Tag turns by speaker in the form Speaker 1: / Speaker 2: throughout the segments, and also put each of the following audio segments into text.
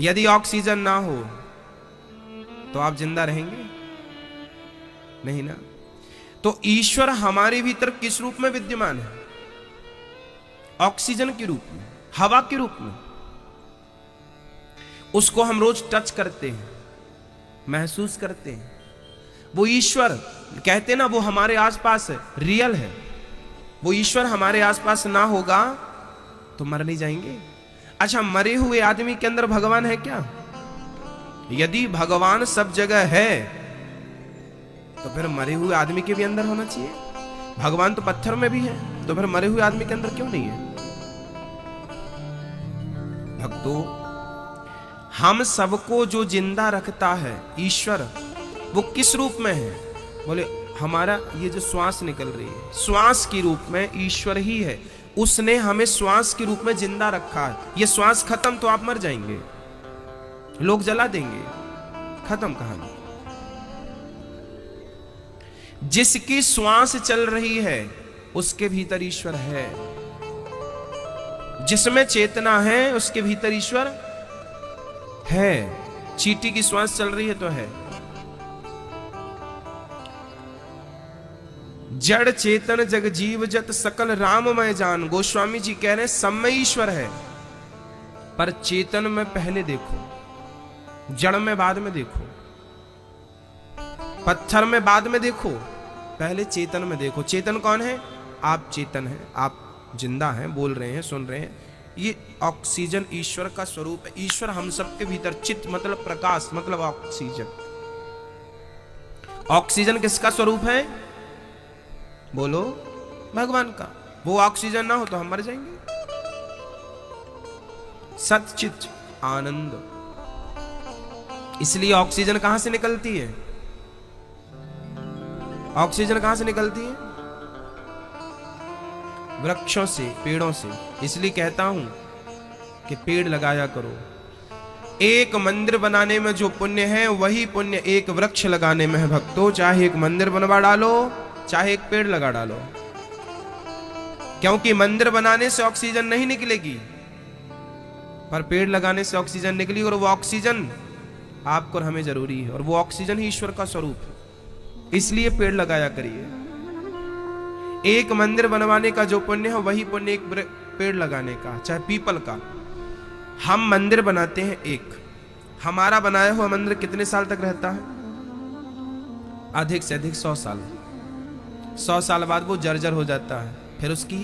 Speaker 1: यदि ऑक्सीजन ना हो तो आप जिंदा रहेंगे? नहीं ना। तो ईश्वर हमारे भीतर किस रूप में विद्यमान है? ऑक्सीजन के रूप में, हवा के रूप में। उसको हम रोज टच करते हैं, महसूस करते हैं। वो ईश्वर कहते ना, वो हमारे आसपास है, रियल है। वो ईश्वर हमारे आसपास ना होगा तो मर नहीं जाएंगे। अच्छा, मरे हुए आदमी के अंदर भगवान है क्या? यदि भगवान सब जगह है तो फिर मरे हुए आदमी के भी अंदर होना चाहिए। भगवान तो पत्थर में भी है, तो फिर मरे हुए आदमी के अंदर क्यों नहीं है? भक्तों, हम सबको जो जिंदा रखता है ईश्वर, वो किस रूप में है? बोले हमारा ये जो श्वास निकल रही है, श्वास के रूप में ईश्वर ही है। उसने हमें श्वास के रूप में जिंदा रखा है। ये श्वास खत्म तो आप मर जाएंगे, लोग जला देंगे, खत्म कहानी। जिसकी श्वास चल रही है उसके भीतर ईश्वर है। जिसमें चेतना है उसके भीतर ईश्वर है। चींटी की श्वास चल रही है तो है। जड़ चेतन जग जीव जत सकल राममय जान। गोस्वामी जी कह रहे हैं सब में ईश्वर है, पर चेतन में पहले देखो, जड़ में बाद में देखो, पत्थर में बाद में देखो, पहले चेतन में देखो। चेतन कौन है? आप चेतन हैं, आप जिंदा हैं, बोल रहे हैं, सुन रहे हैं। ये ऑक्सीजन ईश्वर का स्वरूप है। ईश्वर हम सबके भीतर, चित्त मतलब प्रकाश, मतलब ऑक्सीजन। ऑक्सीजन किसका स्वरूप है? बोलो, भगवान का। वो ऑक्सीजन ना हो तो हम मर जाएंगे। सच्चित आनंद। इसलिए ऑक्सीजन कहां से निकलती है? ऑक्सीजन कहां से निकलती है? वृक्षों से, पेड़ों से। इसलिए कहता हूं कि पेड़ लगाया करो। एक मंदिर बनाने में जो पुण्य है वही पुण्य एक वृक्ष लगाने में है भक्तों। चाहे एक मंदिर बनवा डालो, चाहे एक पेड़ लगा डालो, क्योंकि मंदिर बनाने से ऑक्सीजन नहीं निकलेगी, पर पेड़ लगाने से ऑक्सीजन निकली। और वो ऑक्सीजन आपको और हमें जरूरी है, और वो ऑक्सीजन ही ईश्वर का स्वरूप है। इसलिए पेड़ लगाया करिए। एक मंदिर बनवाने का जो पुण्य है वही पुण्य एक पेड़ लगाने का, चाहे पीपल का। हम मंदिर बनाते हैं एक, हमारा बनाया हुआ मंदिर कितने साल तक रहता है? अधिक से अधिक 100 साल। 100 साल बाद वो जर्जर हो जाता है, फिर उसकी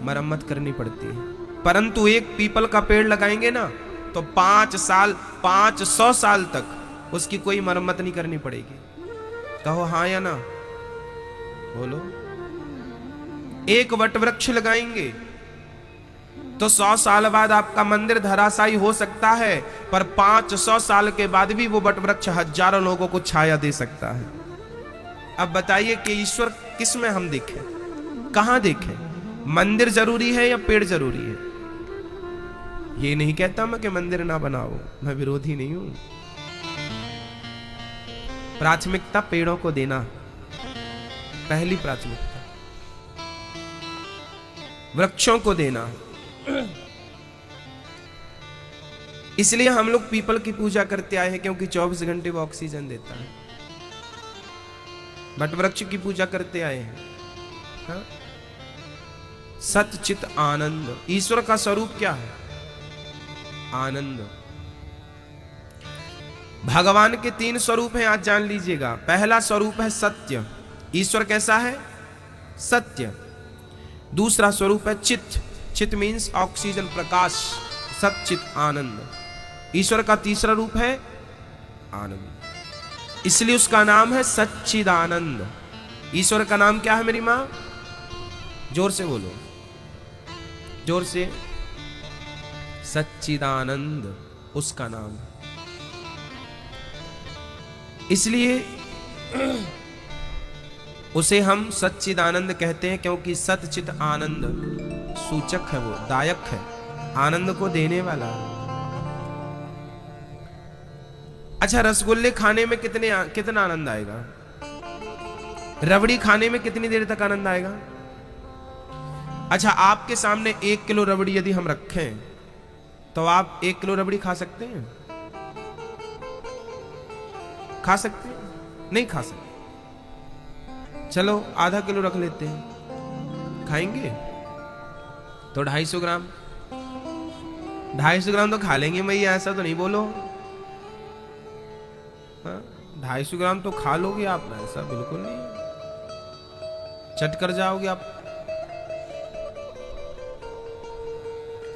Speaker 1: मरम्मत करनी पड़ती है। परंतु एक पीपल का पेड़ लगाएंगे ना तो 5 साल, 500 साल तक उसकी कोई मरम्मत नहीं करनी पड़ेगी। कहो हाँ या ना? बोलो। एक वट वृक्ष लगाएंगे तो 100 साल बाद आपका मंदिर धराशायी हो सकता है, पर 500 साल के बाद भी वो वट वृक्ष हजारों लोगों को छाया दे सकता है। अब बताइए कि ईश्वर किस में हम देखें, कहां देखें? मंदिर जरूरी है या पेड़ जरूरी है? ये नहीं कहता मैं कि मंदिर ना बनाओ, मैं विरोधी नहीं हूं। प्राथमिकता पेड़ों को देना, पहली प्राथमिकता वृक्षों को देना। इसलिए हम लोग पीपल की पूजा करते आए हैं, क्योंकि 24 घंटे वो ऑक्सीजन देता है। वट वृक्ष की पूजा करते आए हैं। हाँ? सच्चित आनंद। ईश्वर का स्वरूप क्या है? आनंद। भगवान के 3 स्वरूप हैं, आज जान लीजिएगा। पहला स्वरूप है सत्य। ईश्वर कैसा है? सत्य। दूसरा स्वरूप है चित्त। चित्त मीन्स ऑक्सीजन, प्रकाश, सच्चित आनंद। ईश्वर का तीसरा रूप है आनंद, इसलिए उसका नाम है सच्चिदानंद। ईश्वर का नाम क्या है मेरी मां? जोर से बोलो, जोर से। सच्चिदानंद उसका नाम है। इसलिए उसे हम सच्चिदानंद कहते हैं, क्योंकि सच्चित आनंद सूचक है, वो दायक है, आनंद को देने वाला है। अच्छा, रसगुल्ले खाने में कितना आनंद आएगा? रबड़ी खाने में कितनी देर तक आनंद आएगा? अच्छा, आपके सामने 1 किलो रबड़ी यदि हम रखें तो आप 1 किलो रबड़ी खा सकते हैं? खा सकते हैं? नहीं खा सकते। चलो आधा किलो रख लेते हैं, खाएंगे तो 250 ग्राम, 250 ग्राम तो खा लेंगे मैया, ऐसा तो नहीं बोलो। 250 ग्राम तो खा लोगे आप, ऐसा बिल्कुल नहीं, चट कर जाओगे आप।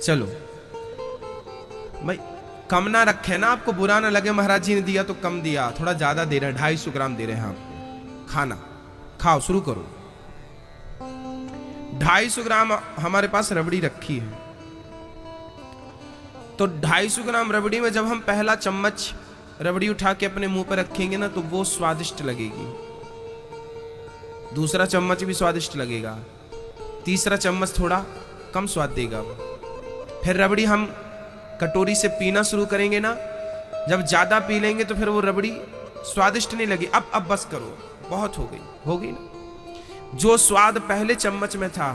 Speaker 1: चलो भाई कम ना रखे ना, आपको बुरा ना लगे, महाराज जी ने दिया तो कम दिया, थोड़ा ज्यादा दे रहे हैं, 250 ग्राम दे रहे हैं आपको, खाना खाओ, शुरू करो। 250 ग्राम हमारे पास रबड़ी रखी है, तो 250 ग्राम रबड़ी में जब हम पहला चम्मच रबड़ी उठा के अपने मुंह पर रखेंगे ना, तो वो स्वादिष्ट लगेगी, दूसरा चम्मच भी स्वादिष्ट लगेगा, तीसरा चम्मच थोड़ा कम स्वाद देगा। फिर रबड़ी हम कटोरी से पीना शुरू करेंगे ना, जब ज्यादा पी लेंगे तो फिर वो रबड़ी स्वादिष्ट नहीं लगी, अब बस करो, बहुत हो गई ना। जो स्वाद पहले चम्मच में था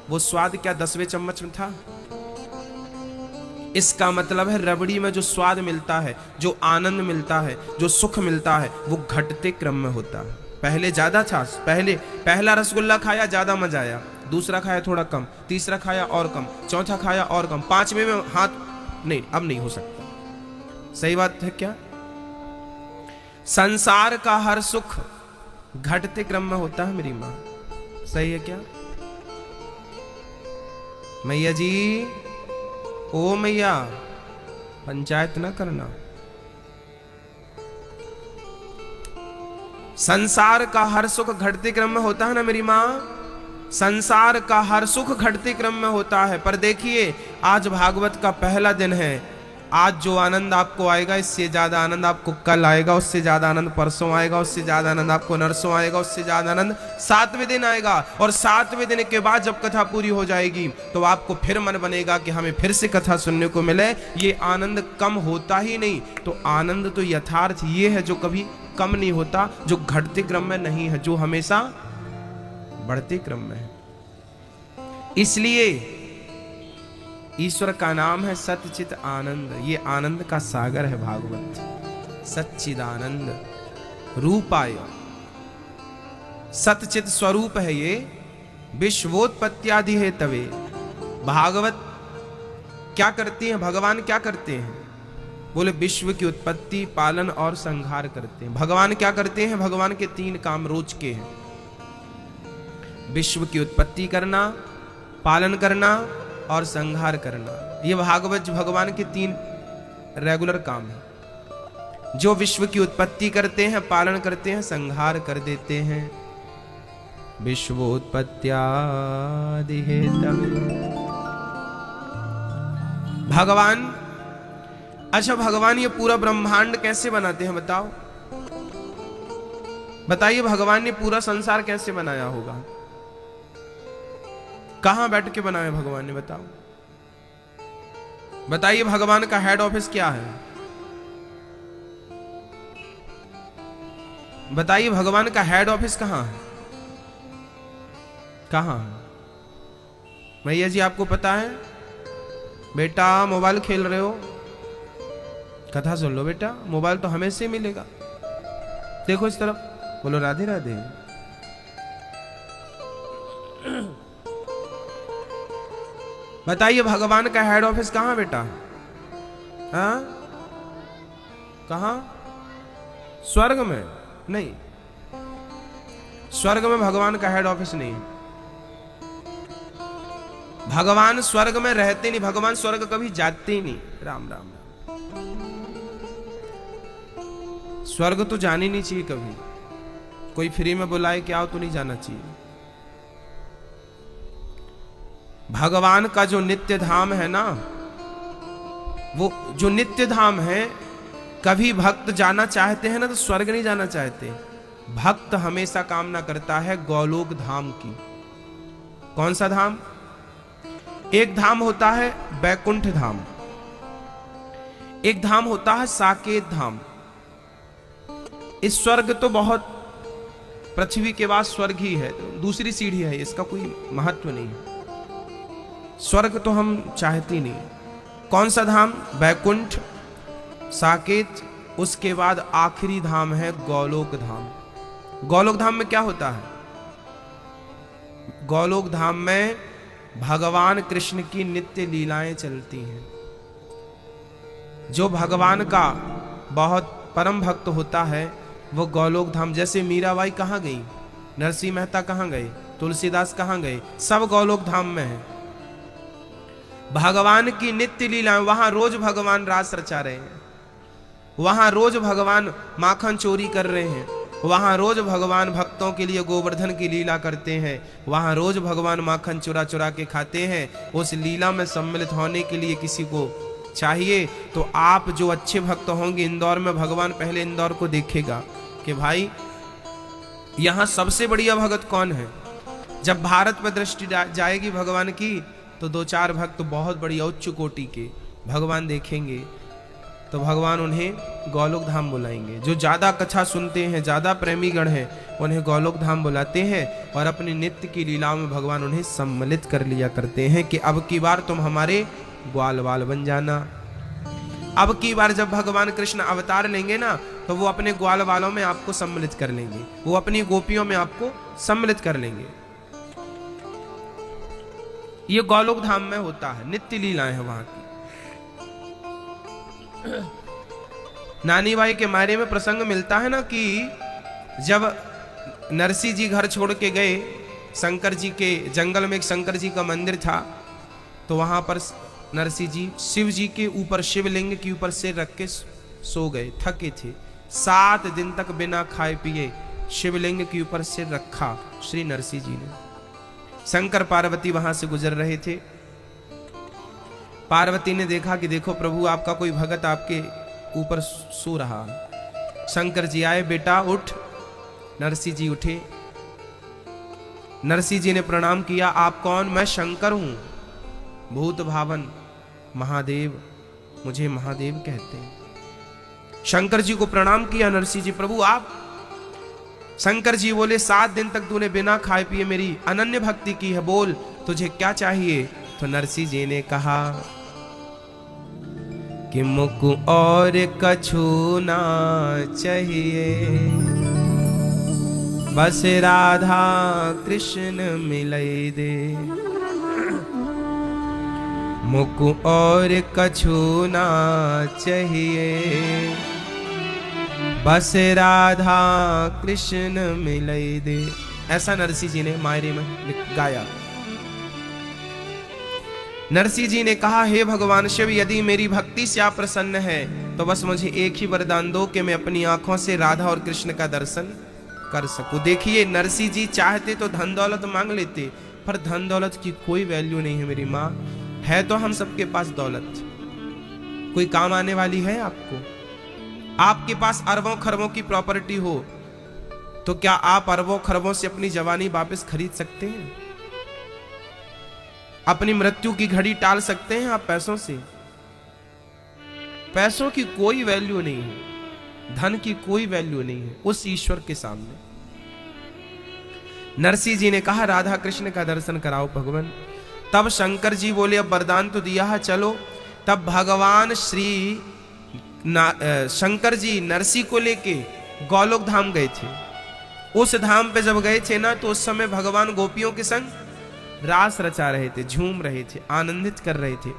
Speaker 1: वो स्वाद क्या 10वें चम्मच में था? इसका मतलब है रबड़ी में जो स्वाद मिलता है, जो आनंद मिलता है, जो सुख मिलता है, वो घटते क्रम में होता है। पहले ज्यादा था, पहला रसगुल्ला खाया ज्यादा मजा आया, दूसरा खाया थोड़ा कम, तीसरा खाया और कम, चौथा खाया और कम, 5वें में हाथ नहीं, अब नहीं हो सकता। सही बात है क्या? संसार का हर सुख घटते क्रम में होता है मेरी मां, सही है क्या? मैया जी, ओ मैया, पंचायत ना करना। संसार का हर सुख घटते क्रम में होता है ना मेरी मां, संसार का हर सुख घटते क्रम में होता है। पर देखिए आज भागवत का पहला दिन है, आज जो आनंद आपको आएगा इससे ज्यादा आनंद आपको कल आएगा, उससे ज्यादा आनंद परसों आएगा, उससे ज्यादा आनंद आपको नरसों आएगा, उससे ज्यादा आनंद 7वें दिन आएगा। और 7वें दिन के बाद जब कथा पूरी हो जाएगी तो आपको फिर मन बनेगा कि हमें फिर से कथा सुनने को मिले। ये आनंद कम होता ही नहीं, तो आनंद तो यथार्थ ये है जो कभी कम नहीं होता, जो घटते क्रम में नहीं है, जो हमेशा बढ़ते क्रम में है। इसलिए ईश्वर का नाम है सच्चित आनंद, ये आनंद का सागर है भागवत। सच्चिदानंद रूपाय, सतचित स्वरूप है ये, विश्वोत्पत्त्यादि है तवे। भागवत क्या करती है, भगवान क्या करते हैं? बोले विश्व की उत्पत्ति, पालन और संहार करते हैं। भगवान क्या करते हैं? भगवान के 3 काम रोज के हैं, विश्व की उत्पत्ति करना, पालन करना और संहार करना। ये भागवत भगवान के 3 रेगुलर काम है। जो विश्व की उत्पत्ति करते हैं, पालन करते हैं, संहार कर देते हैं। विश्वोत्पत्त्यादि हेतवे भगवान। अच्छा भगवान ये पूरा ब्रह्मांड कैसे बनाते हैं बताओ? बताइए भगवान ने पूरा संसार कैसे बनाया होगा? कहां बैठ के बनाया भगवान ने? बताओ, बताइए भगवान का हेड ऑफिस क्या है? बताइए भगवान का हेड ऑफिस कहां है? कहां है? मैया जी आपको पता है? बेटा मोबाइल खेल रहे हो, कथा सुन लो बेटा, मोबाइल तो हमें से मिलेगा। देखो इस तरफ, बोलो राधे राधे। बताइए भगवान का हेड ऑफिस कहां बेटा? हाँ, कहां? स्वर्ग में नहीं, स्वर्ग में भगवान का हेड ऑफिस नहीं है। भगवान स्वर्ग में रहते नहीं, भगवान स्वर्ग कभी जाते ही नहीं। राम राम राम। स्वर्ग तो जाने नहीं चाहिए कभी, कोई फ्री में बुलाए कि आओ तो नहीं जाना चाहिए। भगवान का जो नित्य धाम है ना, वो जो नित्य धाम है, कभी भक्त जाना चाहते हैं ना तो स्वर्ग नहीं जाना चाहते। भक्त हमेशा कामना करता है गोलोक धाम की। कौन सा धाम? एक धाम होता है बैकुंठ धाम, एक धाम होता है साकेत धाम। इस स्वर्ग तो बहुत पृथ्वी के बाद स्वर्ग ही है, दूसरी सीढ़ी है, इसका कोई महत्व नहीं है। स्वर्ग तो हम चाहते नहीं। कौन सा धाम? बैकुंठ, साकेत उसके बाद आखिरी धाम है गोलोक धाम। गोलोक धाम में क्या होता है? गोलोक धाम में भगवान कृष्ण की नित्य लीलाएं चलती हैं। जो भगवान का बहुत परम भक्त होता है वो गोलोक धाम, जैसे मीराबाई कहाँ गई, नरसिंह मेहता कहाँ गए, तुलसीदास कहाँ गए, सब गोलोक धाम में है। भगवान की नित्य लीलाएं, वहां रोज भगवान रास रचा रहे हैं, वहां रोज भगवान माखन चोरी कर रहे हैं, वहां रोज भगवान भक्तों के लिए गोवर्धन की लीला करते हैं, वहां रोज भगवान माखन चुरा चुरा के खाते हैं। उस लीला में सम्मिलित होने के लिए किसी को चाहिए तो आप जो अच्छे भक्त होंगे, इंदौर में भगवान पहले इंदौर को देखेगा कि भाई यहां सबसे बढ़िया भगत कौन है। जब भारत पर दृष्टि जाएगी भगवान की तो दो चार भक्त बहुत बढ़िया उच्च कोटि के भगवान देखेंगे तो भगवान उन्हें गोलोक धाम बुलाएंगे। जो ज्यादा कथा सुनते हैं, ज्यादा प्रेमी गण हैं, उन्हें गोलोक धाम बुलाते हैं और अपनी नित्य की लीलाओं में भगवान उन्हें सम्मिलित कर लिया करते हैं कि अब की बार तुम हमारे ग्वाल वाल बन जाना। अब की बार जब भगवान कृष्ण अवतार लेंगे ना तो वो अपने ग्वाल वालों में आपको सम्मिलित कर लेंगे, वो अपनी गोपियों में आपको सम्मिलित कर लेंगे। ये गोलोक धाम में होता है, नित्य लीलाएं हैं वहां की। नानी बाई के मारे में प्रसंग मिलता है ना कि जब नरसिंह जी घर छोड़ के गए, शंकर जी के जंगल में एक शंकर जी का मंदिर था, तो वहां पर नरसिंह जी शिव जी के ऊपर, शिवलिंग के ऊपर सिर रख के सो गए, थके थे। 7 दिन तक बिना खाए पिए शिवलिंग के ऊपर सिर रखा श्री नरसिंह जी ने। शंकर पार्वती वहां से गुजर रहे थे। पार्वती ने देखा कि देखो प्रभु आपका कोई भगत आपके ऊपर सो रहा। शंकर जी आए, बेटा उठ। नरसिंह जी उठे। नरसिंह जी ने प्रणाम किया, आप कौन? मैं शंकर हूं, भूत भावन महादेव, मुझे महादेव कहते हैं। शंकर जी को प्रणाम किया नरसिंह जी, प्रभु आप? शंकर जी बोले 7 दिन तक तूने बिना खाए पिए मेरी अनन्य भक्ति की है, बोल तुझे क्या चाहिए? तो नरसिंह जी ने कहा कि मुझको और कछु ना चाहिए, बस राधा कृष्ण मिलई दे। मुझको और कछु ना चाहिए, बस राधा कृष्ण मिलई दे। ऐसा नरसिंह जी ने मायरे में गाया। नरसिंह जी ने कहा, हे भगवान शिव, यदि मेरी भक्ति से आप प्रसन्न है तो बस मुझे एक ही वरदान दो कि मैं अपनी आंखों से राधा और कृष्ण का दर्शन कर सकूं। देखिए नरसिंह जी चाहते तो धन दौलत मांग लेते, पर धन दौलत की कोई वैल्यू नहीं है मेरी माँ। है तो हम सबके पास दौलत, कोई काम आने वाली है आपको? आपके पास अरबों खरबों की प्रॉपर्टी हो तो क्या आप अरबों खरबों से अपनी जवानी वापस खरीद सकते हैं? अपनी मृत्यु की घड़ी टाल सकते हैं आप पैसों से? पैसों की कोई वैल्यू नहीं है, धन की कोई वैल्यू नहीं है उस ईश्वर के सामने। नरसिंह जी ने कहा, राधा कृष्ण का दर्शन कराओ भगवान। तब शंकर जी बोले, अब वरदान तो दिया है, चलो। तब भगवान श्री शंकर जी नरसिंह को लेके गोलोक धाम गए थे। उस धाम पे जब गए थे ना तो उस समय भगवान गोपियों के संग रास रचा रहे थे, झूम रहे थे, आनंदित कर रहे थे।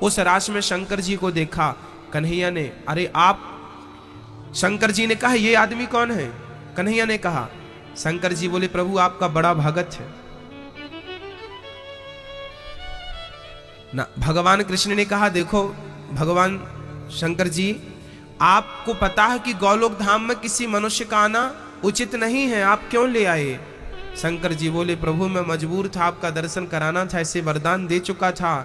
Speaker 1: उस रास में शंकर जी को देखा कन्हैया ने, अरे आप? शंकर जी ने कहा, ये आदमी कौन है? कन्हैया ने कहा। शंकर जी बोले, प्रभु आपका बड़ा भगत है ना। भगवान कृष्ण ने कहा, देखो भगवान शंकर जी, आपको पता है कि गोलोक धाम में किसी मनुष्य का आना उचित नहीं है, आप क्यों ले आए? शंकर जी बोले, प्रभु मैं मजबूर था, आपका दर्शन कराना था, ऐसे वरदान दे चुका था।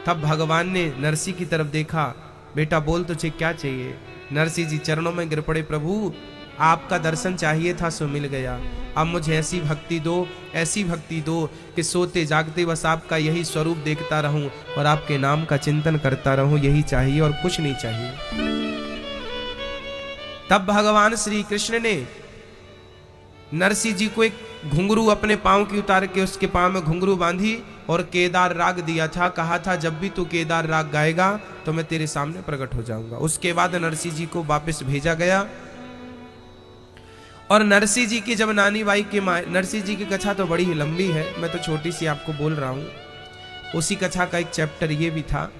Speaker 1: तब भगवान ने नरसिंह की तरफ देखा, बेटा बोल तुझे क्या चाहिए? नरसिंह जी चरणों में गिर पड़े, प्रभु आपका दर्शन चाहिए था सो मिल गया, अब मुझे ऐसी भक्ति दो, ऐसी भक्ति दो कि सोते जागते बस आपका यही स्वरूप देखता रहूं और आपके नाम का चिंतन करता रहूं, यही चाहिए और कुछ नहीं चाहिए। तब भगवान श्री कृष्ण ने नरसिंह जी को एक घुंघरू अपने पांव की उतार के उसके पांव में घुंघरू बांधी और केदार राग दिया था, कहा था जब भी तू केदार राग गाएगा तो मैं तेरे सामने प्रकट हो जाऊंगा। उसके बाद नरसिंह जी को वापस भेजा गया और नरसिंह जी की जब नानी बाई के नरसिंह जी की कथा तो बड़ी ही लंबी है, मैं तो छोटी सी आपको बोल रहा हूं। उसी कथा का एक चैप्टर ये भी था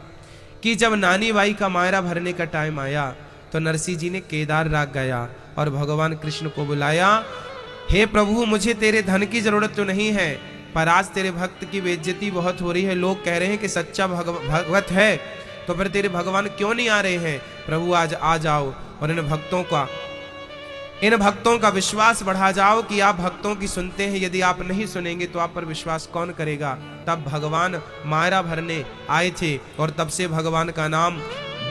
Speaker 1: कि जब नानी बाई का मायरा भरने का टाइम आया तो नरसिंह जी ने केदार राग गाया और भगवान कृष्ण को बुलाया, हे प्रभु मुझे तेरे धन की जरूरत तो नहीं है, पर आज तेरे भक्त की बेइज्जती बहुत हो रही है। लोग कह रहे हैं कि सच्चा भगवत है, तो फिर तेरे भगवान क्यों नहीं आ रहे हैं? प्रभु आज आ जाओ और इन भक्तों का विश्वास बढ़ा जाओ कि आप भक्तों की सुनते हैं, यदि आप नहीं सुनेंगे तो आप पर विश्वास कौन करेगा। तब भगवान मायरा भरने आए थे और तब से भगवान का नाम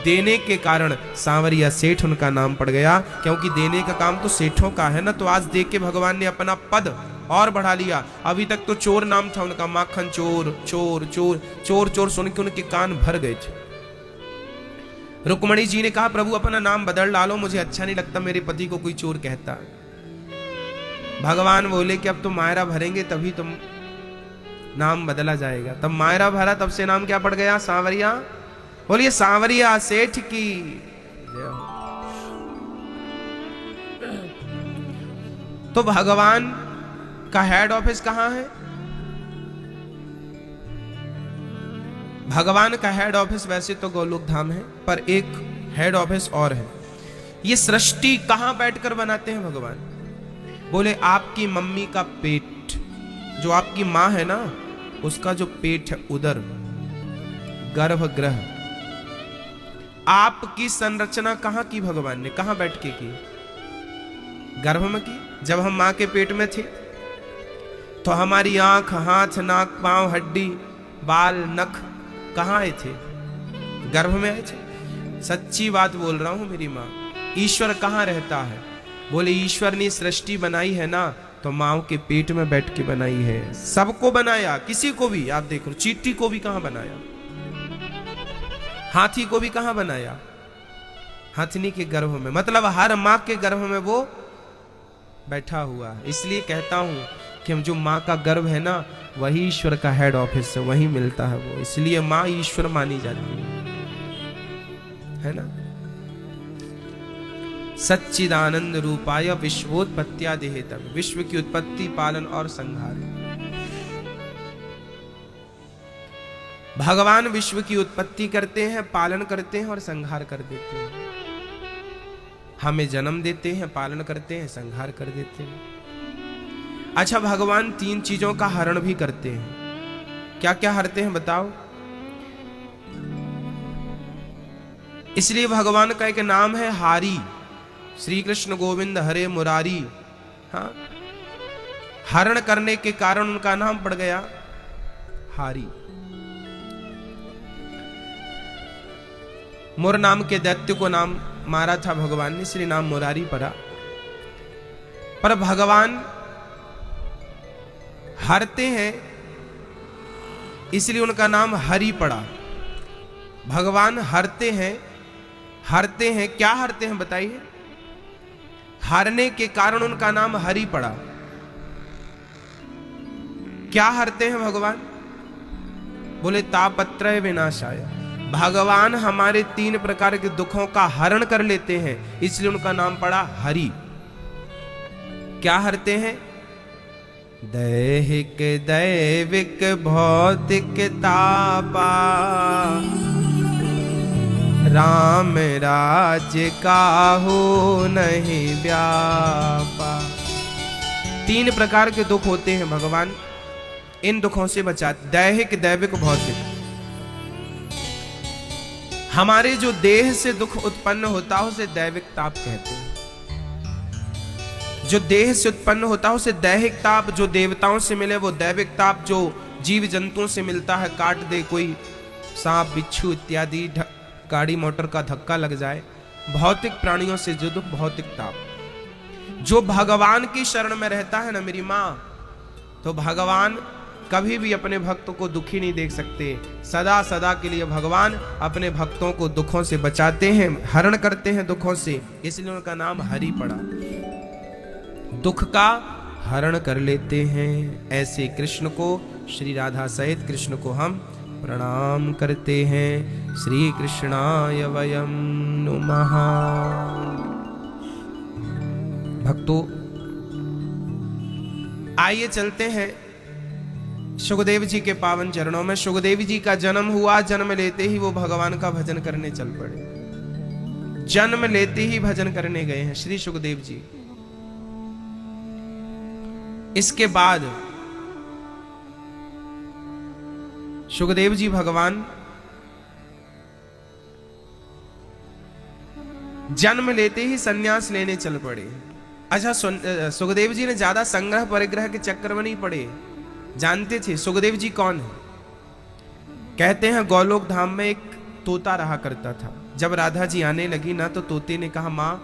Speaker 1: देने के कारण सांवरिया सेठ उनका नाम पड़ गया, क्योंकि देने का काम तो सेठों का है ना। तो आज देख के भगवान ने अपना पद और बढ़ा लिया। अभी तक तो चोर नाम था उनका, माखन चोर चोर चोर चोर चोर सुन के उनके कान भर गए थे। रुक्मणी जी ने कहा प्रभु अपना नाम बदल डालो, मुझे अच्छा नहीं लगता मेरे पति को कोई चोर कहता। भगवान बोले कि अब तुम मायरा भरेंगे तभी तुम नाम बदला जाएगा। तब मायरा भरा, तब से नाम क्या पड़ गया? सांवरिया। बोलिए सांवरिया सेठ की। तो भगवान का हेड ऑफिस कहां है? भगवान का हेड ऑफिस वैसे तो गोलोक धाम है, पर एक हेड ऑफिस और है। ये सृष्टि कहां बैठकर बनाते हैं भगवान? बोले आपकी मम्मी का पेट, जो आपकी मां है ना, उसका जो पेट है उदर, गर्भगृह, आपकी संरचना कहां की भगवान ने? कहां बैठ के की? गर्भ में की। जब हम मां के पेट में थे तो हमारी आंख, हाथ, नाक, पांव, हड्डी, बाल, नख कहां आए थे? गर्भ में आए थे। सच्ची बात बोल रहा हूं मेरी मां। ईश्वर कहां रहता है? बोले ईश्वर ने सृष्टि बनाई है ना, तो मां के पेट में बैठ के बनाई है। सबको बनाया, किसी को भी। आप देखो चींटी को भी कहां बनाया, हाथी को भी कहां बनाया? हथनी के गर्भ में। मतलब हर मां के गर्भ में वो बैठा हुआ है। इसलिए कहता हूं कि हम जो मां का गर्भ है ना, वही ईश्वर का हेड ऑफिस है, वही मिलता है वो। इसलिए मां ईश्वर मानी जाती है ना। सच्चिदानंद रूपाय विश्वोत्पत्त्यादिहेतवे, विश्व की उत्पत्ति, पालन और संहार। भगवान विश्व की उत्पत्ति करते हैं, पालन करते हैं और संहार कर देते हैं। हमें जन्म देते हैं, पालन करते हैं, संहार कर देते हैं। अच्छा, भगवान तीन चीजों का हरण भी करते हैं। क्या क्या हरते हैं बताओ? इसलिए भगवान का एक नाम है हारी। श्री कृष्ण गोविंद हरे मुरारी। हाँ, हरण करने के कारण उनका नाम पड़ गया हारी। मुर नाम के दैत्य को नाम मारा था भगवान ने, इसलिए नाम मुरारी पड़ा। पर भगवान हरते हैं, इसलिए उनका नाम हरि पड़ा। भगवान हरते हैं, हरते हैं, क्या हरते हैं बताइए? हारने के कारण उनका नाम हरि पड़ा। क्या हरते हैं भगवान? बोले तापत्रय विनाशाय। भगवान हमारे तीन प्रकार के दुखों का हरण कर लेते हैं, इसलिए उनका नाम पड़ा हरि। क्या हरते हैं? दैहिक दैविक भौतिक तापा, राम राज्य काहू नहीं व्यापा। तीन प्रकार के दुख होते हैं, भगवान इन दुखों से बचाते। दैहिक दैविक भौतिक। हमारे जो देह से दुख उत्पन्न होता है उसे दैविक ताप कहते हैं। जो देह से उत्पन्न होता है उसे दैहिक ताप, जो देवताओं से मिले वो दैविक ताप, जो जीव जंतुओं से मिलता है, काट दे कोई सांप बिच्छू इत्यादि, गाड़ी मोटर का धक्का लग जाए, भौतिक प्राणियों से जो दुख, भौतिक ताप। जो भगवान की शरण में रहता है ना मेरी मां, तो भगवान कभी भी अपने भक्तों को दुखी नहीं देख सकते। सदा सदा के लिए भगवान अपने भक्तों को दुखों से बचाते हैं, हरण करते हैं दुखों से, इसलिए उनका नाम हरि पड़ा। दुख का हरण कर लेते हैं। ऐसे कृष्ण को, श्री राधा सहित कृष्ण को हम प्रणाम करते हैं। श्री कृष्णाय वयम नुमः। भक्तों, आइए चलते हैं सुखदेव जी के पावन चरणों में। सुखदेव जी का जन्म हुआ, जन्म लेते ही वो भगवान का भजन करने चल पड़े। जन्म लेते ही भजन करने गए हैं श्री सुखदेव जी। इसके बाद सुखदेव जी भगवान जन्म लेते ही सन्यास लेने चल पड़े। अच्छा, सुखदेव जी ने ज्यादा संग्रह परिग्रह के चक्कर में नहीं पड़े। जानते थे सुखदेव जी कौन है? कहते हैं गोलोक धाम में एक तोता रहा करता था। जब राधा जी आने लगी ना, तो तोते ने कहा, मां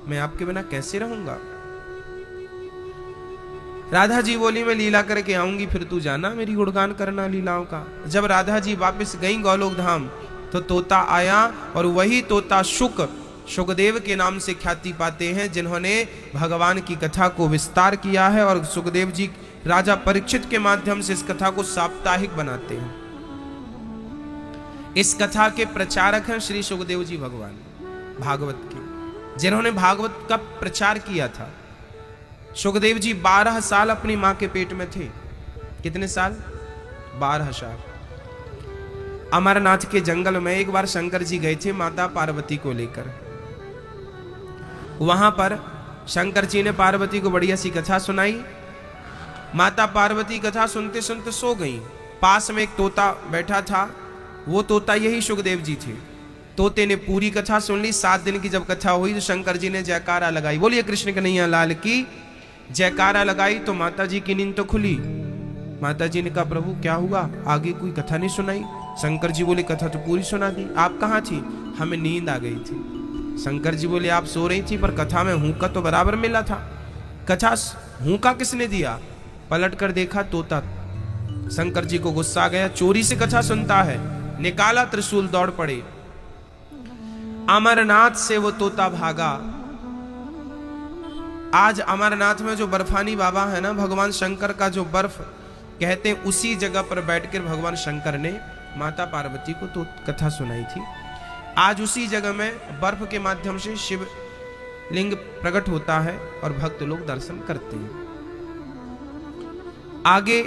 Speaker 1: मैं आपके बिना कैसे रहूंगा? राधा जी बोली, मैं लीला करके आऊंगी, फिर तू जाना मेरी गुणगान करना लीलाओं का। जब राधा जी वापस गई गोलोक धाम, तो तोता आया, और वही तोता सुखदेव के नाम से ख्याति पाते हैं, जिन्होंने भगवान की कथा को विस्तार किया है। और सुखदेव जी राजा परीक्षित के माध्यम से इस कथा को साप्ताहिक बनाते हैं। इस कथा के प्रचारक हैं श्री सुखदेव जी भगवान, भागवत के, जिन्होंने भागवत का प्रचार किया था। सुखदेव जी 12 साल अपनी मां के पेट में थे। कितने साल? 12 साल। अमरनाथ के जंगल में एक बार शंकर जी गए थे माता पार्वती को लेकर। वहां पर शंकर जी ने पार्वती को बढ़िया सी कथा सुनाई। माता पार्वती कथा सुनते सुनते सो गई। पास में एक तोता बैठा था, वो तोता यही सुखदेव जी थे। तोते ने पूरी कथा सुन ली। 7 दिन की जब कथा हुई तो शंकर जी ने जयकारा लगाई, बोलिए कृष्ण कन्हैया लाल की। जयकारा लगाई तो माता जी की नींद तो खुली। माता जी ने कहा, प्रभु क्या हुआ, आगे कोई कथा नहीं सुनाई? शंकर जी बोले, कथा तो पूरी सुना दी। आप कहाँ थी? हमें नींद आ गई थी। शंकर जी बोले, आप सो रही थी पर कथा में हुक्का तो बराबर मिला था। कथा हुक्का किसने दिया? पलट कर देखा, तोता। शंकर जी को गुस्सा आ गया, चोरी से कथा सुनता है। निकाला त्रिशूल, दौड़ पड़े। अमरनाथ से वो तोता भागा। आज अमरनाथ में जो बर्फानी बाबा है ना, भगवान शंकर का जो बर्फ कहते हैं, उसी जगह पर बैठकर भगवान शंकर ने माता पार्वती को तो कथा सुनाई थी। आज उसी जगह में बर्फ के माध्यम से शिव लिंग प्रकट होता है और भक्त लोग दर्शन करते हैं। आगे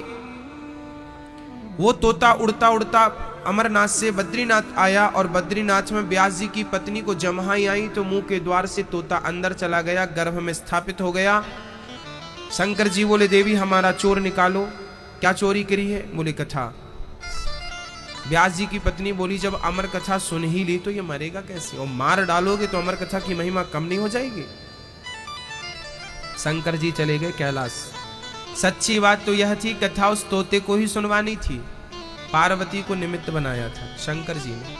Speaker 1: वो तोता उड़ता उड़ता अमरनाथ से बद्रीनाथ आया, और बद्रीनाथ में व्यास जी की पत्नी को जम्हाई आई तो मुंह के द्वार से तोता अंदर चला गया, गर्भ में स्थापित हो गया। शंकर जी बोले, देवी हमारा चोर निकालो। क्या चोरी करी है? बोले कथा। व्यास जी की पत्नी बोली, जब अमर कथा सुन ही ली तो ये मरेगा कैसे, और मार डालोगे तो अमर कथा की महिमा कम नहीं हो जाएगी? शंकर जी चले गए कैलाश। सच्ची बात तो यह थी, कथा उस तोते को ही सुनवानी थी। पार्वती को निमित्त बनाया था शंकर जी ने।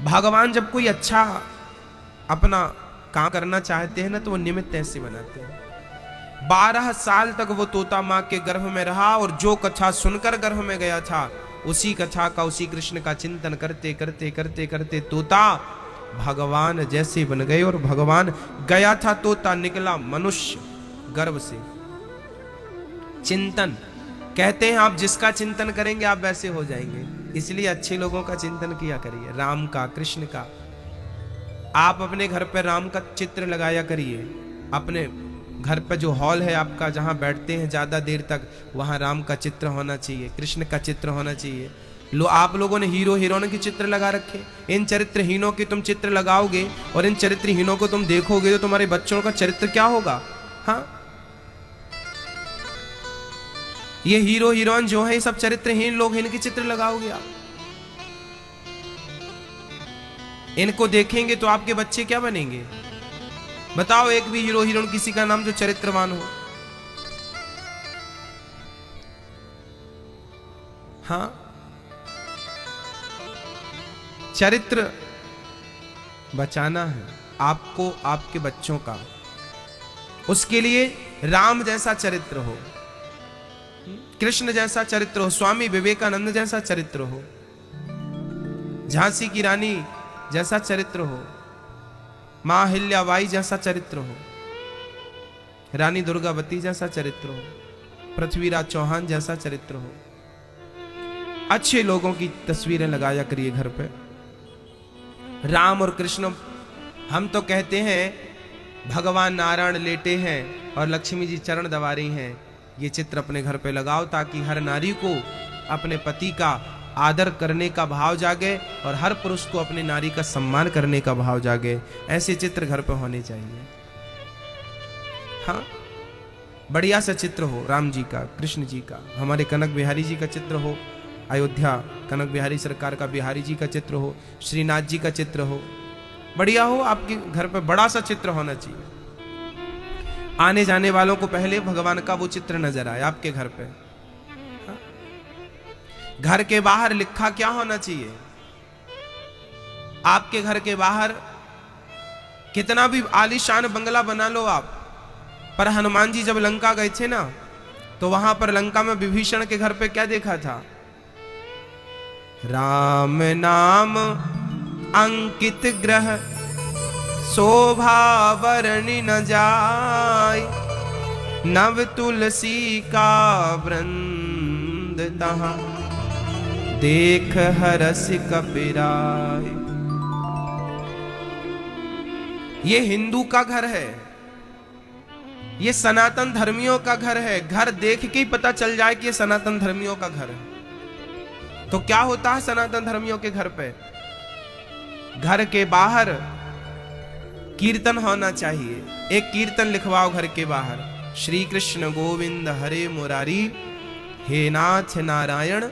Speaker 1: भगवान जब कोई अच्छा अपना काम करना चाहते हैं ना, तो वो निमित्त ऐसे बनाते हैं। 12 साल तक वो तोता माँ के गर्भ में रहा, और जो कथा सुनकर गर्भ में गया था, उसी कथा का, उसी कृष्ण का चिंतन करते करते करते करते तोता भगवान जैसे बन गए। और भगवान गया था, तोता निकला मनुष्य गर्भ से। चिंतन कहते हैं, आप जिसका चिंतन करेंगे आप वैसे हो जाएंगे। इसलिए अच्छे लोगों का चिंतन किया करिए, राम का, कृष्ण का। आप अपने घर पर राम का चित्र लगाया करिए। अपने घर पर जो हॉल है आपका, जहां बैठते हैं ज्यादा देर तक, वहां राम का चित्र होना चाहिए, कृष्ण का चित्र होना चाहिए। आप लोगों ने हीरो हीरोइन के चित्र लगा रखे। इन चरित्रहीनों के तुम चित्र लगाओगे और इन चरित्रहीनों को तुम देखोगे तो तुम्हारे बच्चों का चरित्र क्या होगा? हाँ, ये हीरो हीरोइन जो है, ये सब चरित्रहीन लोग, इनके चित्र लगाओगे आप, इनको देखेंगे तो आपके बच्चे क्या बनेंगे? बताओ एक भी हीरो हीरोइन किसी का नाम जो चरित्रवान हो। हाँ, चरित्र बचाना है आपको, आपके बच्चों का। उसके लिए राम जैसा चरित्र हो, कृष्ण जैसा चरित्र हो, स्वामी विवेकानंद जैसा चरित्र हो, झांसी की रानी जैसा चरित्र हो, मां अहिल्याबाई जैसा चरित्र हो, रानी दुर्गावती जैसा चरित्र हो, पृथ्वीराज चौहान जैसा चरित्र हो। अच्छे लोगों की तस्वीरें लगाया करिए घर पे। राम और कृष्ण, हम तो कहते हैं भगवान नारायण लेटे हैं और लक्ष्मी जी चरण दबा रही हैं। ये चित्र अपने घर पे लगाओ ताकि हर नारी को अपने पति का आदर करने का भाव जागे और हर पुरुष को अपनी नारी का सम्मान करने का भाव जागे। ऐसे चित्र घर पे होने चाहिए। हाँ, बढ़िया सा चित्र हो राम जी का, कृष्ण जी का, हमारे कनक बिहारी जी का चित्र हो, अयोध्या कनक बिहारी सरकार का बिहारी जी का चित्र हो, श्रीनाथ जी का चित्र हो, बढ़िया हो। आपके घर पे बड़ा सा चित्र होना चाहिए। आने जाने वालों को पहले भगवान का वो चित्र नजर आए आपके घर पे। हाँ? घर के बाहर लिखा क्या होना चाहिए? आपके घर के बाहर कितना भी आलीशान बंगला बना लो आप, पर हनुमान जी जब लंका गए थे ना, तो वहां पर लंका में विभीषण के घर पे क्या देखा था? राम नाम अंकित ग्रह, शोभा वर्णि न जाय, नव तुलसी का वृंद तहाँ, देख हरस कपिराय। ये हिंदू का घर है, ये सनातन धर्मियों का घर है। घर देख के ही पता चल जाए कि ये सनातन धर्मियों का घर है। तो क्या होता है सनातन धर्मियों के घर पे? घर के बाहर कीर्तन होना चाहिए। एक कीर्तन लिखवाओ घर के बाहर, श्री कृष्ण गोविंद हरे मुरारी, हे नाथ नारायण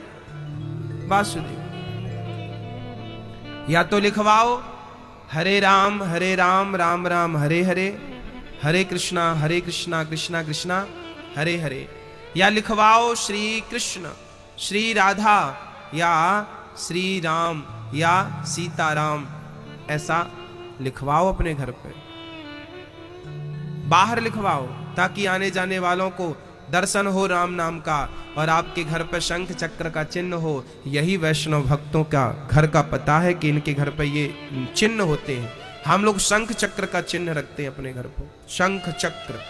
Speaker 1: वासुदेव। या तो लिखवाओ हरे राम राम राम हरे हरे, हरे कृष्णा कृष्णा कृष्णा हरे हरे। या लिखवाओ श्री कृष्ण श्री राधा या श्री राम या सीताराम, ऐसा लिखवाओ अपने घर पे। बाहर लिखवाओ ताकि आने जाने वालों को दर्शन हो राम नाम का, और आपके घर पे शंख चक्र का चिन्ह हो। यही वैष्णव भक्तों का घर का पता है कि इनके घर पे ये चिन्ह होते हैं। हम लोग शंख चक्र का चिन्ह रखते हैं अपने घर पर। शंख चक्र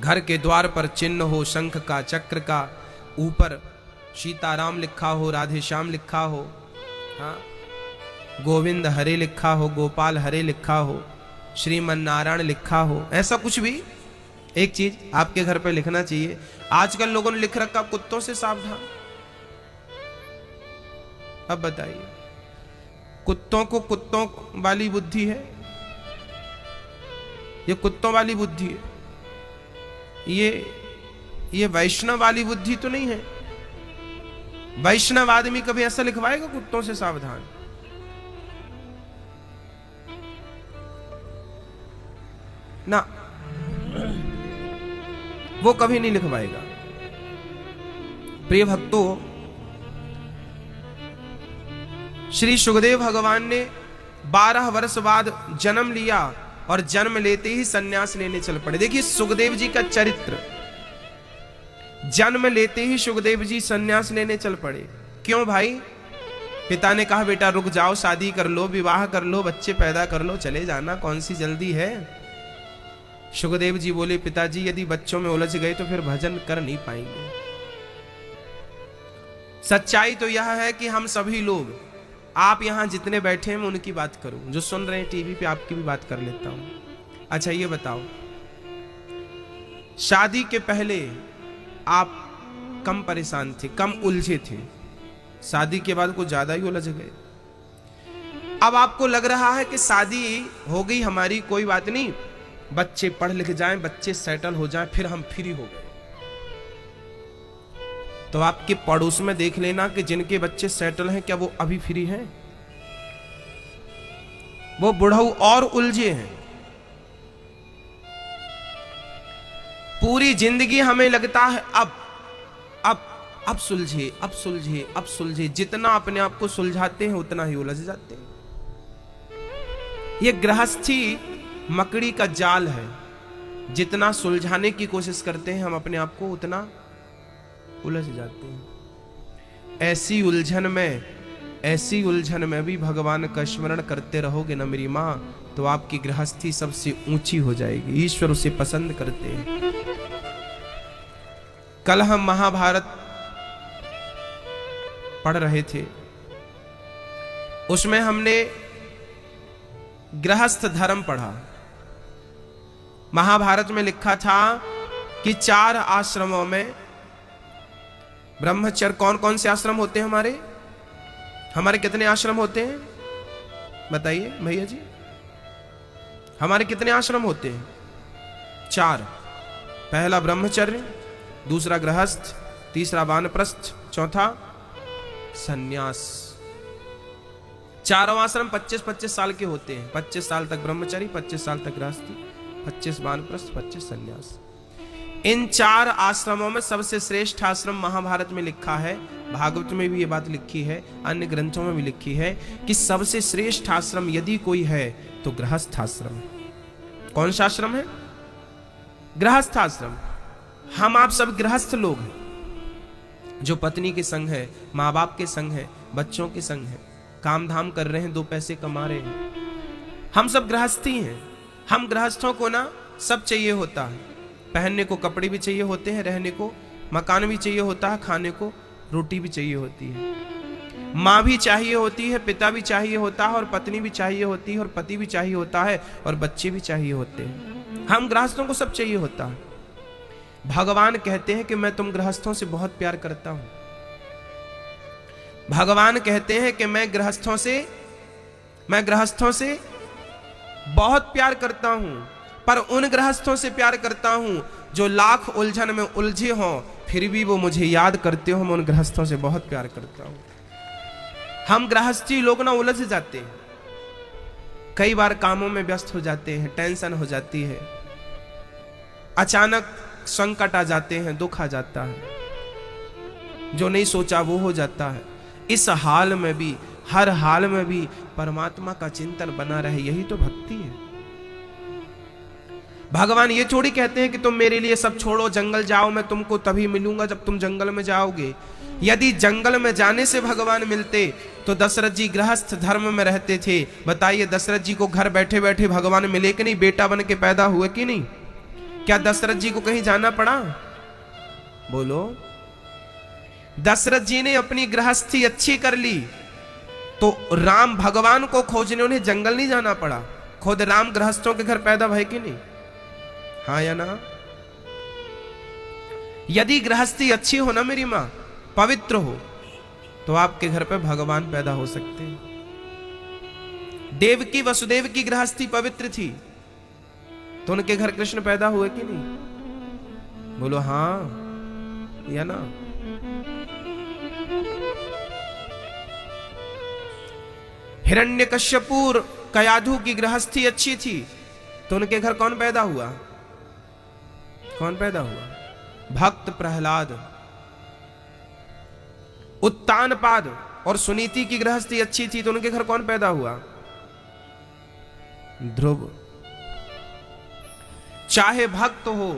Speaker 1: घर के द्वार पर चिन्ह हो, शंख का, चक्र का, ऊपर सीताराम लिखा हो, राधे श्याम लिखा हो, हाँ, गोविंद हरे लिखा हो, गोपाल हरे लिखा हो, श्रीमन नारायण लिखा हो। ऐसा कुछ भी एक चीज आपके घर पे लिखना चाहिए। आजकल लोगों ने लिख रखा कुत्तों से सावधान। अब बताइए, कुत्तों को कुत्तों वाली बुद्धि है, ये कुत्तों वाली बुद्धि है। ये वैष्णव वाली बुद्धि तो नहीं है। वैष्णव आदमी कभी ऐसा लिखवाएगा कुत्तों से सावधान? ना, वो कभी नहीं लिखवाएगा। प्रिय भक्तों, श्री सुखदेव भगवान ने 12 वर्ष बाद जन्म लिया और जन्म लेते ही सन्यास लेने चल पड़े। देखिए सुखदेव जी का चरित्र, जन्म लेते ही सुखदेव जी सन्यास लेने चल पड़े। क्यों भाई? पिता ने कहा बेटा रुक जाओ, शादी कर लो, विवाह कर लो, बच्चे पैदा कर लो, चले जाना, कौन सी जल्दी है। सुखदेव जी बोले पिताजी यदि बच्चों में उलझ गए तो फिर भजन कर नहीं पाएंगे। सच्चाई तो यह है कि हम सभी लोग, आप यहां जितने बैठे हैं मैं उनकी बात करूं, जो सुन रहे हैं टीवी पे आपकी भी बात कर लेता हूं। अच्छा ये बताओ, शादी के पहले आप कम परेशान थे, कम उलझे थे, शादी के बाद कुछ ज्यादा ही उलझ गए। अब आपको लग रहा है कि शादी हो गई हमारी, कोई बात नहीं, बच्चे पढ़ लिख जाएं, बच्चे सेटल हो जाएं, फिर हम फ्री हो गए। तो आपके पड़ोस में देख लेना कि जिनके बच्चे सेटल हैं, क्या वो अभी फ्री हैं? वो बुढ़ऊ और उलझे हैं। पूरी जिंदगी हमें लगता है अब सुलझे, अब सुलझे, अब सुलझे। जितना अपने आप को सुलझाते हैं उतना ही उलझ जाते हैं। ये गृहस्थी मकड़ी का जाल है। जितना सुलझाने की कोशिश करते हैं हम अपने आप को, उतना उलझ जाते हैं। ऐसी उलझन में ऐसी उलझन में भी भगवान का स्मरण करते रहोगे ना मेरी माँ, तो आपकी गृहस्थी सबसे ऊंची हो जाएगी। ईश्वर उसे पसंद करते हैं। कल हम महाभारत पढ़ रहे थे, उसमें हमने गृहस्थ धर्म पढ़ा। महाभारत में लिखा था कि 4 आश्रमों में ब्रह्मचर्य, कौन कौन से आश्रम होते हैं हमारे कितने आश्रम होते हैं बताइए भैया जी, हमारे कितने आश्रम होते हैं? 4। पहला ब्रह्मचर्य, दूसरा गृहस्थ, तीसरा वानप्रस्थ, चौथा सन्यास। चारों आश्रम 25-25 साल के होते हैं। 25 साल तक ब्रह्मचर्य, 25 साल तक गृहस्थी, 25 वानप्रस्थ, 25 सन्यास। इन 4 आश्रमों में सबसे श्रेष्ठ आश्रम महाभारत में लिखा है, भागवत में भी ये बात लिखी है, अन्य ग्रंथों में भी लिखी है कि सबसे श्रेष्ठ आश्रम यदि कोई है तो गृहस्थ आश्रम। कौन सा आश्रम है? गृहस्थ आश्रम। हम आप सब गृहस्थ लोग हैं, जो पत्नी के संग है, माँ बाप के संग है, बच्चों के संग है, काम धाम कर रहे हैं, 2 पैसे कमा रहे हैं। हम सब गृहस्थी हैं। हम गृहस्थों को ना सब चाहिए होता है। पहनने को कपड़े भी चाहिए होते हैं, रहने को मकान भी चाहिए होता है, खाने को रोटी भी चाहिए होती है, माँ भी चाहिए होती है, पिता भी चाहिए होता है, और पत्नी भी चाहिए होती है, और पति भी चाहिए होता है, और बच्चे भी चाहिए होते हैं। हम गृहस्थों को सब चाहिए होता है। भगवान कहते हैं कि मैं तुम गृहस्थों से बहुत प्यार करता हूं। भगवान कहते हैं कि मैं गृहस्थों से बहुत प्यार करता हूं, पर उन गृहस्थों से प्यार करता हूं जो लाख उलझन में उलझे हों, फिर भी वो मुझे याद करते हो। मैं उन गृहस्थों से बहुत प्यार करता हूं। हम गृहस्थी लोग ना उलझ जाते हैं, कई बार कामों में व्यस्त हो जाते हैं, टेंशन हो जाती है, अचानक संकट आ जाते हैं, दुख आ जाता है, जो नहीं सोचा वो हो जाता है। इस हाल में भी, हर हाल में भी परमात्मा का चिंतन बना रहे, यही तो भक्ति है। भगवान ये थोड़ी कहते हैं कि तुम मेरे लिए सब छोड़ो, जंगल जाओ, मैं तुमको तभी मिलूंगा जब तुम जंगल में जाओगे। यदि जंगल में जाने से भगवान मिलते तो दशरथ जी गृहस्थ धर्म में रहते थे। बताइए, दशरथ जी को घर बैठे बैठे भगवान मिले कि नहीं? बेटा बन के पैदा हुए कि नहीं? क्या दशरथ जी को कहीं जाना पड़ा? बोलो। दशरथ जी ने अपनी गृहस्थी अच्छी कर ली तो राम भगवान को खोजने उन्हें जंगल नहीं जाना पड़ा। खुद राम गृहस्थों के घर पैदा भय कि नहीं? हाँ या ना? यदि गृहस्थी अच्छी हो ना मेरी मां, पवित्र हो, तो आपके घर पे भगवान पैदा हो सकते हैं। देवकी वसुदेव की गृहस्थी पवित्र थी तो उनके घर कृष्ण पैदा हुए कि नहीं? बोलो हाँ या ना? हिरण्यकश्यपुर कयाधु की गृहस्थी अच्छी थी तो उनके घर कौन पैदा हुआ? कौन पैदा हुआ? भक्त प्रहलाद। उत्तानपाद और सुनीति की गृहस्थी अच्छी थी तो उनके घर कौन पैदा हुआ? ध्रुव। चाहे भक्त हो,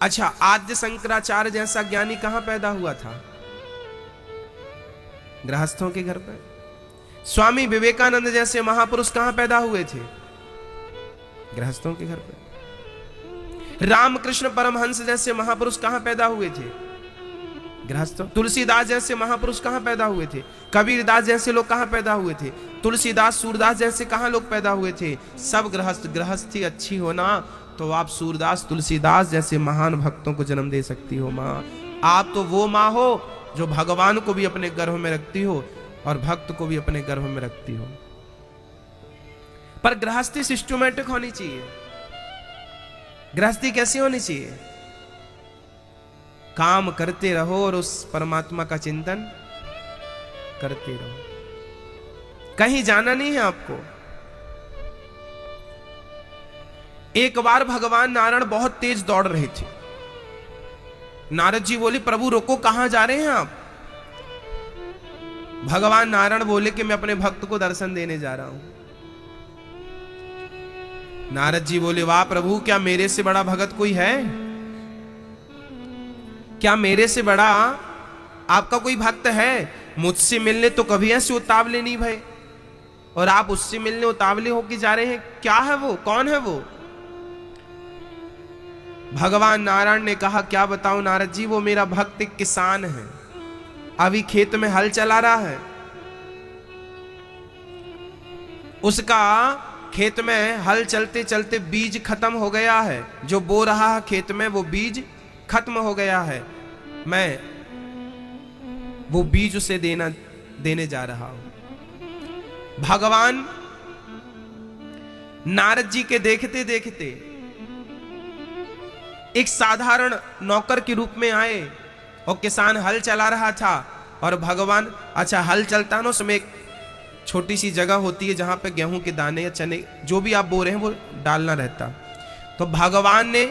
Speaker 1: अच्छा आद्य शंकराचार्य जैसा ज्ञानी कहां पैदा हुआ था? गृहस्थों के घर पर। स्वामी विवेकानंद जैसे महापुरुष कहां पैदा हुए थे? गृहस्थों के घर पर। रामकृष्ण परमहंस जैसे महापुरुष कहां पैदा हुए थे? गृहस्थों। तुलसीदास जैसे महापुरुष कहां पैदा हुए थे? कबीरदास जैसे लोग कहां पैदा हुए थे? तुलसीदास सूरदास जैसे कहां लोग पैदा हुए थे? सब गृहस्थ। गृहस्थी अच्छी होना तो आप सूरदास तुलसीदास जैसे महान भक्तों को जन्म दे सकती हो मां। आप तो वो मां हो जो भगवान को भी अपने गर्भ में रखती हो और भक्त को भी अपने गर्भ में रखती हो। पर गृहस्थी सिस्टमैटिक होनी चाहिए। गृहस्थी कैसी होनी चाहिए? काम करते रहो और उस परमात्मा का चिंतन करते रहो। कहीं जाना नहीं है आपको। एक बार भगवान नारायण बहुत तेज दौड़ रहे थे। नारद जी बोले, प्रभु रोको, कहां जा रहे हैं आप? भगवान नारायण बोले कि मैं अपने भक्त को दर्शन देने जा रहा हूं। नारद जी बोले, वाह प्रभु, क्या मेरे से बड़ा भगत कोई है? क्या मेरे से बड़ा आपका कोई भक्त है मुझसे मिलने तो कभी ऐसे उतावले नहीं भय, और आप उससे मिलने उतावले होके जा रहे हैं। क्या है वो, कौन है वो? भगवान नारायण ने कहा, क्या बताऊं नारद जी, वो मेरा भक्त एक किसान है, अभी खेत में हल चला रहा है। उसका खेत में हल चलते चलते बीज खत्म हो गया है, जो बो रहा है खेत में वो बीज खत्म हो गया है। मैं वो बीज उसे देने जा रहा हूं। भगवान नारद जी के देखते देखते एक साधारण नौकर के रूप में आए, और किसान हल चला रहा था। और भगवान, अच्छा हल चलता ना, उसमें एक छोटी सी जगह होती है जहां पे गेहूं के दाने या चने जो भी आप बो रहे हैं वो डालना रहता। तो भगवान ने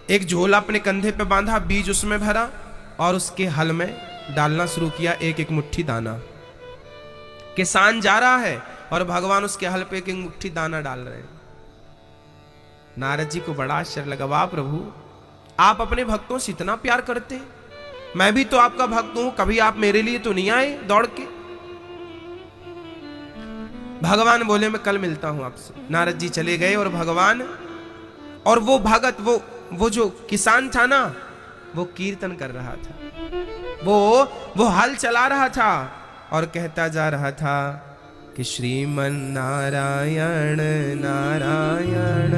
Speaker 1: एक झोला अपने कंधे पे बांधा, बीज उसमें भरा और उसके हल में डालना शुरू किया, एक एक मुट्ठी दाना। किसान जा रहा है और भगवान उसके हल पे एक एक मुट्ठी दाना डाल रहे हैं। नारद जी को बड़ा आश्चर्य लगा, वाह प्रभु, आप अपने भक्तों से इतना प्यार करते हैं, मैं भी तो आपका भक्त हूं, कभी आप मेरे लिए तो नहीं आए दौड़ के? भगवान बोले, मैं कल मिलता हूं आपसे। नारद जी चले गए और भगवान और वो भगत, वो जो किसान था ना, वो कीर्तन कर रहा था, वो हल चला रहा था और कहता जा रहा था कि श्रीमन नारायण नारायण।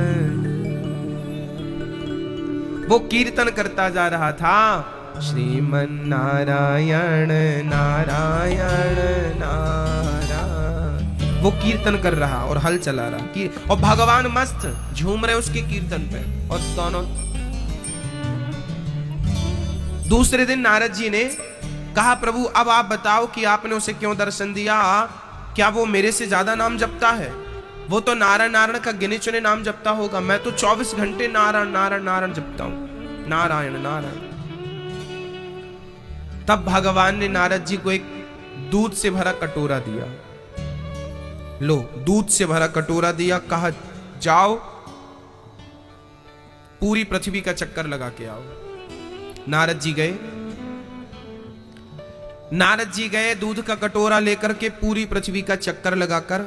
Speaker 1: वो कीर्तन करता जा रहा था, श्रीमन नारायण नारायण नारायण। वो कीर्तन कर रहा और हल चला रहा, और भगवान मस्त झूम रहे उसके कीर्तन पे। और दोनों, दूसरे दिन नारद जी ने कहा, प्रभु अब आप बताओ कि आपने उसे क्यों दर्शन दिया, क्या वो मेरे से ज्यादा नाम जपता है? वो तो नारायण नारायण का गिने चुने नाम जपता होगा, मैं तो 24 घंटे नारायण नारायण नारायण जपता हूं, नारायण नारायण। तब भगवान ने नारद जी को एक दूध से भरा कटोरा दिया, लो दूध से भरा कटोरा दिया, कहा जाओ पूरी पृथ्वी का चक्कर लगा के आओ। नारद जी गए दूध का कटोरा लेकर के पूरी पृथ्वी का चक्कर लगाकर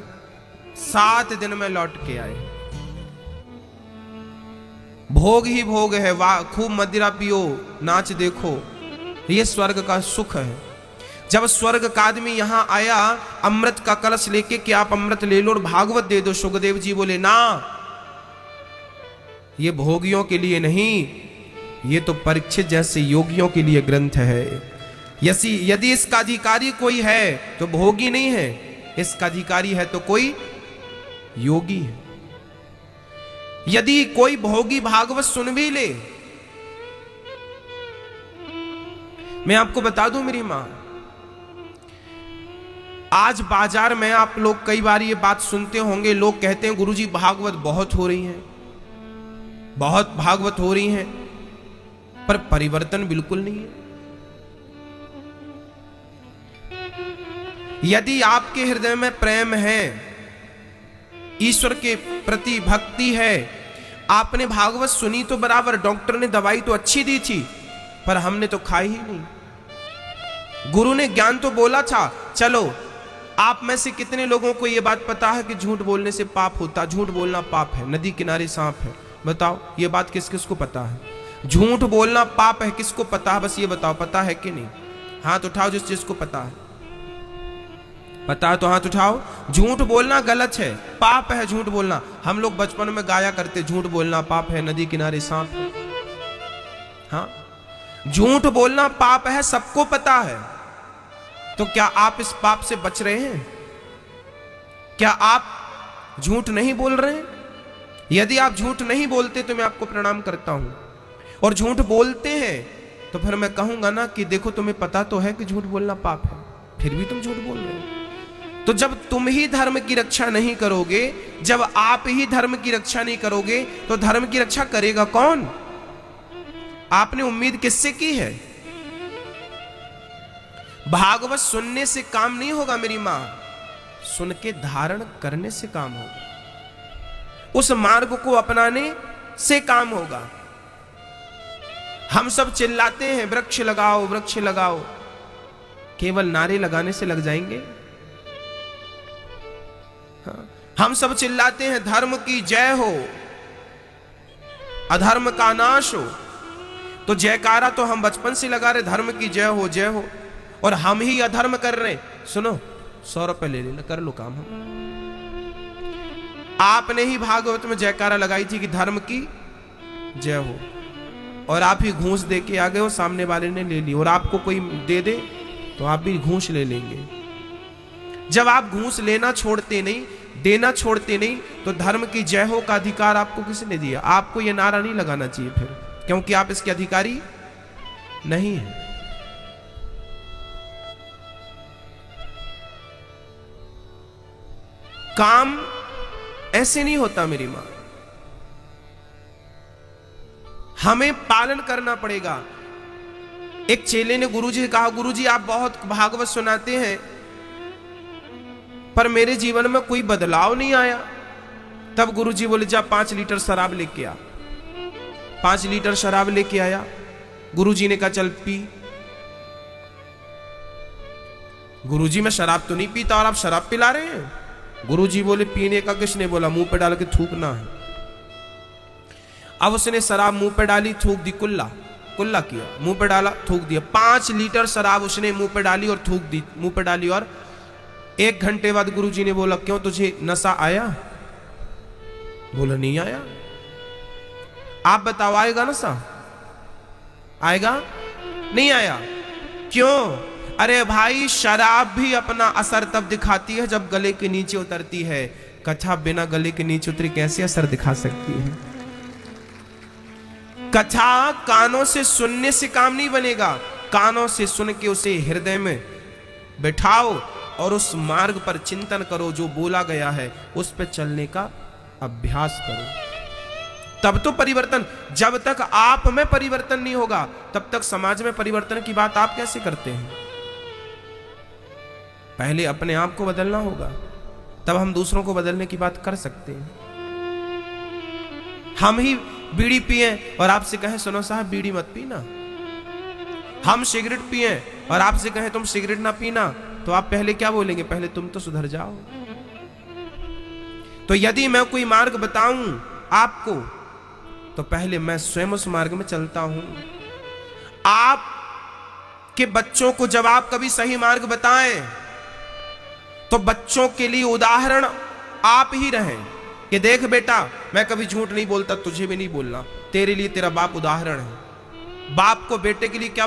Speaker 1: 7 दिन में लौट के आए। भोग ही भोग है, वाह खूब मदिरा पियो, नाच देखो, ये स्वर्ग का सुख है। जब स्वर्ग का आदमी यहां आया अमृत का कलश लेके कि आप अमृत ले लो और भागवत दे दो, सुखदेव जी बोले ना, ये भोगियों के लिए नहीं, ये तो परीक्षित जैसे योगियों के लिए ग्रंथ है। यदि इसका अधिकारी कोई है तो भोगी नहीं है, इसका अधिकारी है तो कोई योगी है। यदि कोई भोगी भागवत सुन भी ले, मैं आपको बता दूं मेरी मां, आज बाजार में आप लोग कई बार ये बात सुनते होंगे, लोग कहते हैं गुरुजी भागवत बहुत हो रही है, बहुत भागवत हो रही है, पर परिवर्तन बिल्कुल नहीं है। यदि आपके हृदय में प्रेम है, ईश्वर के प्रति भक्ति है, आपने भागवत सुनी तो बराबर, डॉक्टर ने दवाई तो अच्छी दी थी, पर हमने तो खाई ही नहीं। गुरु ने ज्ञान तो बोला था। चलो आप में से कितने लोगों को यह बात पता है कि झूठ बोलने से पाप होता, झूठ बोलना पाप है, नदी किनारे सांप है? बताओ ये बात किस किस को पता है? झूठ बोलना पाप है, किसको पता है? बस ये बताओ, पता है कि नहीं? हाथ उठाओ जिस चीज को पता है। पता है तो हाथ उठाओ। झूठ बोलना गलत है, पाप है झूठ बोलना। हम लोग बचपन में गाया करते, झूठ बोलना पाप है, नदी किनारे सांप है। हाँ, झूठ बोलना पाप है, सबको पता है। तो क्या आप इस पाप से बच रहे हैं? क्या आप झूठ नहीं बोल रहे हैं? यदि आप झूठ नहीं बोलते तो मैं आपको प्रणाम करता हूं, और झूठ बोलते हैं तो फिर मैं कहूंगा ना कि देखो तुम्हें पता तो है कि झूठ बोलना पाप है, फिर भी तुम झूठ बोल रहे हो। तो जब तुम ही धर्म की रक्षा नहीं करोगे, जब आप ही धर्म की रक्षा नहीं करोगे, तो धर्म की रक्षा करेगा कौन? आपने उम्मीद किससे की है? भागवत सुनने से काम नहीं होगा मेरी मां, सुन के धारण करने से काम होगा, उस मार्ग को अपनाने से काम होगा। हम सब चिल्लाते हैं वृक्ष लगाओ वृक्ष लगाओ, केवल नारे लगाने से लग जाएंगे? हाँ। हम सब चिल्लाते हैं धर्म की जय हो, अधर्म का नाश हो, तो जयकारा तो हम बचपन से लगा रहे, धर्म की जय हो जय हो, और हम ही अधर्म कर रहे। सुनो, 100 रुपए ले लेना, कर लो काम। हम आपने ही भागवत में जयकारा लगाई थी कि धर्म की जय हो, और आप ही घूस दे के आ गए हो, सामने वाले ने ले ली, और आपको कोई दे दे तो आप भी घूस ले लेंगे। जब आप घूस लेना छोड़ते नहीं, देना छोड़ते नहीं, तो धर्म की जय हो का अधिकार आपको किसने दिया? आपको यह नारा नहीं लगाना चाहिए फिर, क्योंकि आप इसके अधिकारी नहीं हैं। काम ऐसे नहीं होता मेरी मां, हमें पालन करना पड़ेगा। एक चेले ने गुरुजी से कहा, गुरुजी आप बहुत भागवत सुनाते हैं, पर मेरे जीवन में कोई बदलाव नहीं आया। तब गुरुजी बोले, जा 5 लीटर शराब लेके आ। 5 लीटर शराब लेके आया। गुरुजी ने कहा, चल पी। गुरुजी, मैं शराब तो नहीं पीता और आप शराब पिला रहे हैं। गुरुजी बोले, पीने का किसने बोला, मुंह पे डाल के थूकना है। अब उसने शराब मुंह पे डाली, थूक दी, कुल्ला कुल्ला किया, मुंह पे डाला, थूक दिया। 5 लीटर शराब उसने मुंह पे डाली और थूक दी, मुंह पे डाली। और 1 घंटे बाद गुरुजी ने बोला, क्यों तुझे नशा आया? बोला, नहीं आया। आप बताओ, आएगा नशा? आएगा? नहीं आया। क्यों? अरे भाई, शराब भी अपना असर तब दिखाती है जब गले के नीचे उतरती है। कथा बिना गले के नीचे उतरी कैसे असर दिखा सकती है? कथा कानों से सुनने से काम नहीं बनेगा, कानों से सुन के उसे हृदय में बिठाओ और उस मार्ग पर चिंतन करो, जो बोला गया है उस पर चलने का अभ्यास करो, तब तो परिवर्तन। जब तक आप में परिवर्तन नहीं होगा, तब तक समाज में परिवर्तन की बात आप कैसे करते हैं? पहले अपने आप को बदलना होगा, तब हम दूसरों को बदलने की बात कर सकते हैं। हम ही बीड़ी पिए और आपसे कहें, सुनो साहब बीड़ी मत पीना। हम सिगरेट पिए और आपसे कहें, तुम सिगरेट ना पीना, तो आप पहले क्या बोलेंगे? पहले तुम तो सुधर जाओ। तो यदि मैं कोई मार्ग बताऊं आपको, तो पहले मैं स्वयं उस मार्ग में चलता हूं। आप के बच्चों को जब आप कभी सही मार्ग बताएं, तो बच्चों के लिए उदाहरण आप ही रहें कि देख बेटा, मैं कभी झूठ नहीं बोलता, तुझे भी नहीं बोलना। तेरे लिए तेरा बाप उदाहरण है। बाप को बेटे के लिए क्या